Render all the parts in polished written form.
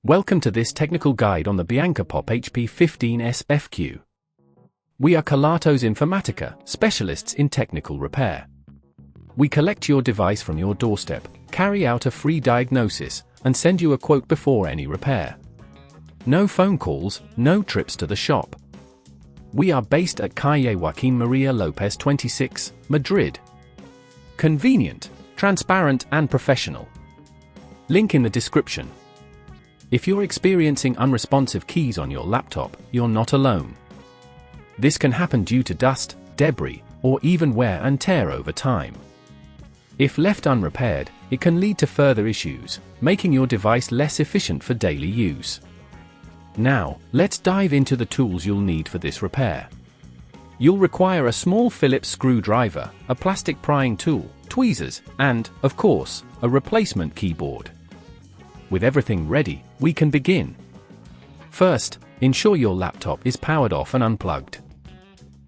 Welcome to this technical guide on the BIANCA POP-hp 15s-fq. We are Kelatos Informatica, specialists in technical repair. We collect your device from your doorstep, carry out a free diagnosis, and send you a quote before any repair. No phone calls, no trips to the shop. We are based at Calle Joaquín María López 26, Madrid. Convenient, transparent and professional. Link in the description. If you're experiencing unresponsive keys on your laptop, you're not alone. This can happen due to dust, debris, or even wear and tear over time. If left unrepaired, it can lead to further issues, making your device less efficient for daily use. Now, let's dive into the tools you'll need for this repair. You'll require a small Phillips screwdriver, a plastic prying tool, tweezers, and, of course, a replacement keyboard. With everything ready, we can begin. First, ensure your laptop is powered off and unplugged.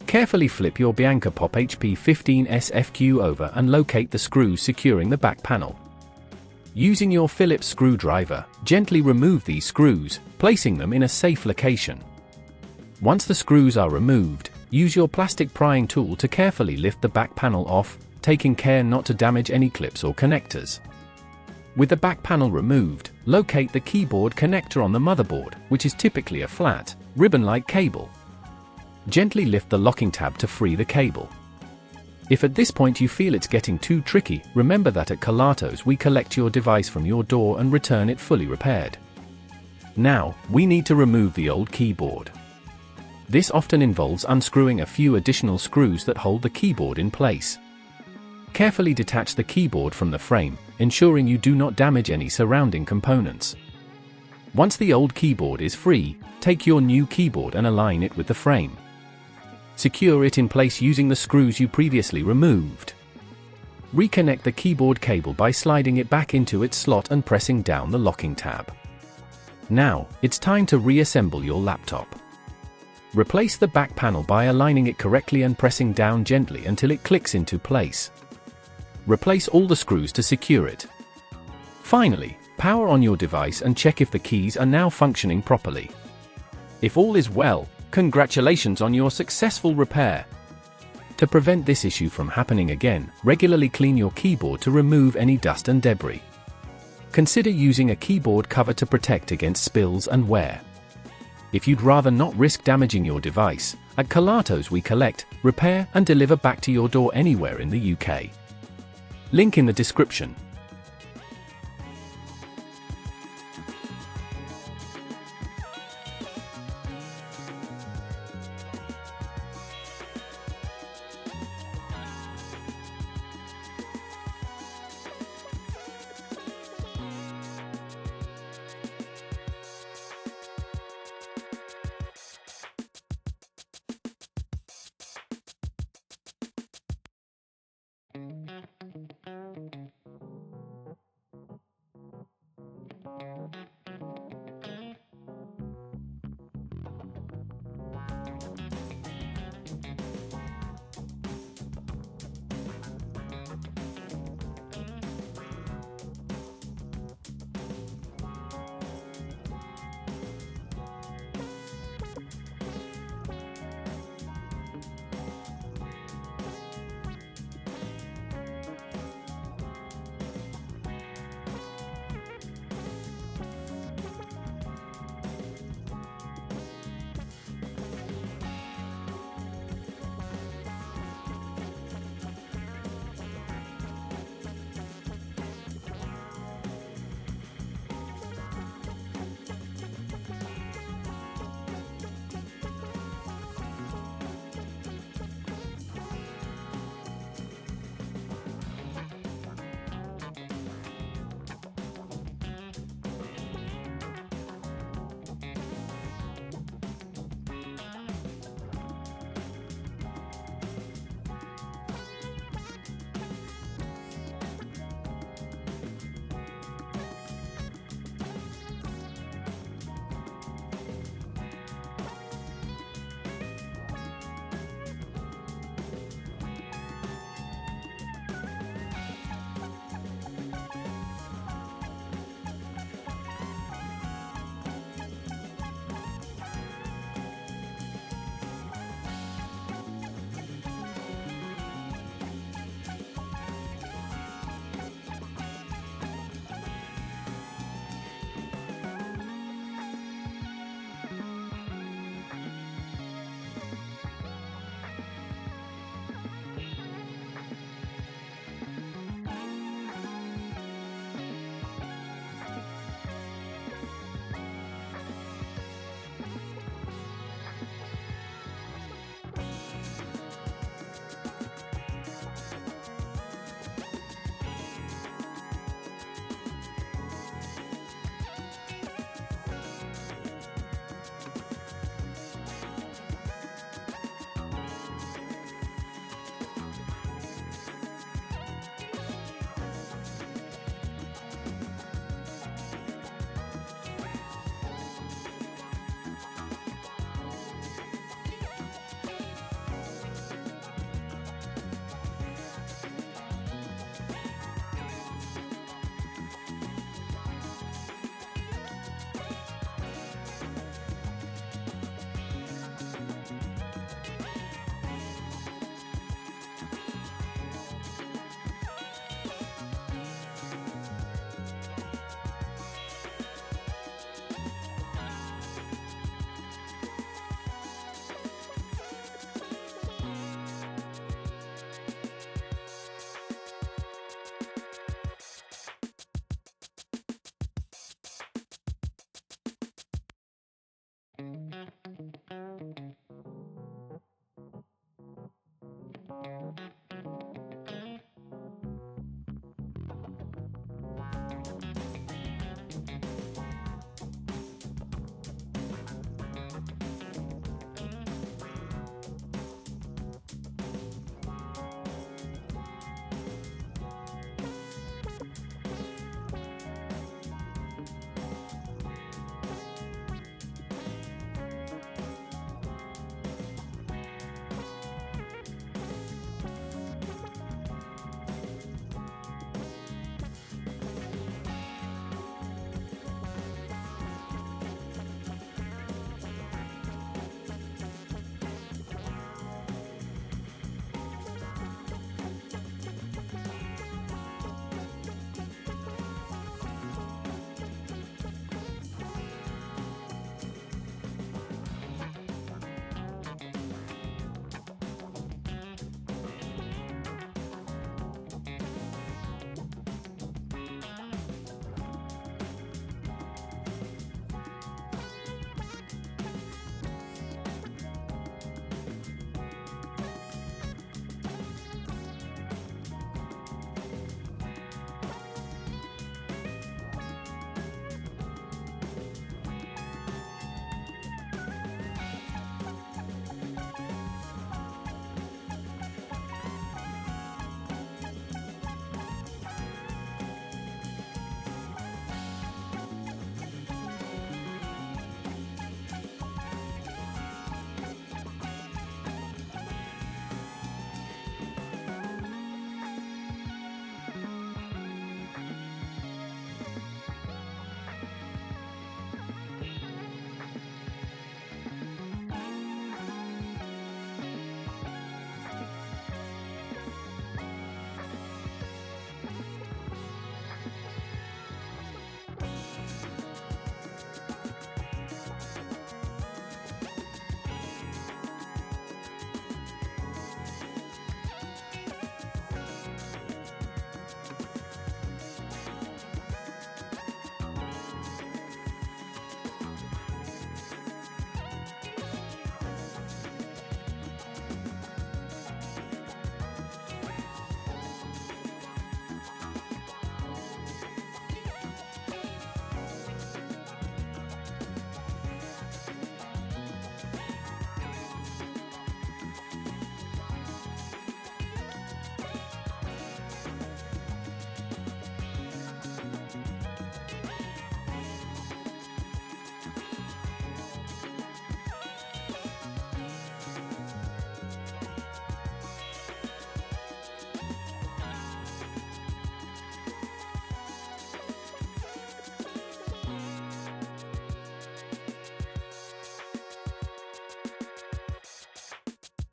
Carefully flip your BIANCA POP-hp 15s-fq over and locate the screws securing the back panel. Using your Phillips screwdriver, gently remove these screws, placing them in a safe location. Once the screws are removed, use your plastic prying tool to carefully lift the back panel off, taking care not to damage any clips or connectors. With the back panel removed, locate the keyboard connector on the motherboard, which is typically a flat, ribbon-like cable. Gently lift the locking tab to free the cable. If at this point you feel it's getting too tricky, remember that at Kelatos we collect your device from your door and return it fully repaired. Now, we need to remove the old keyboard. This often involves unscrewing a few additional screws that hold the keyboard in place. Carefully detach the keyboard from the frame, ensuring you do not damage any surrounding components. Once the old keyboard is free, take your new keyboard and align it with the frame. Secure it in place using the screws you previously removed. Reconnect the keyboard cable by sliding it back into its slot and pressing down the locking tab. Now, it's time to reassemble your laptop. Replace the back panel by aligning it correctly and pressing down gently until it clicks into place. Replace all the screws to secure it. Finally, power on your device and check if the keys are now functioning properly. If all is well, congratulations on your successful repair. To prevent this issue from happening again, regularly clean your keyboard to remove any dust and debris. Consider using a keyboard cover to protect against spills and wear. If you'd rather not risk damaging your device, at Kelatos we collect, repair and deliver back to your door anywhere in the UK. Link in the description.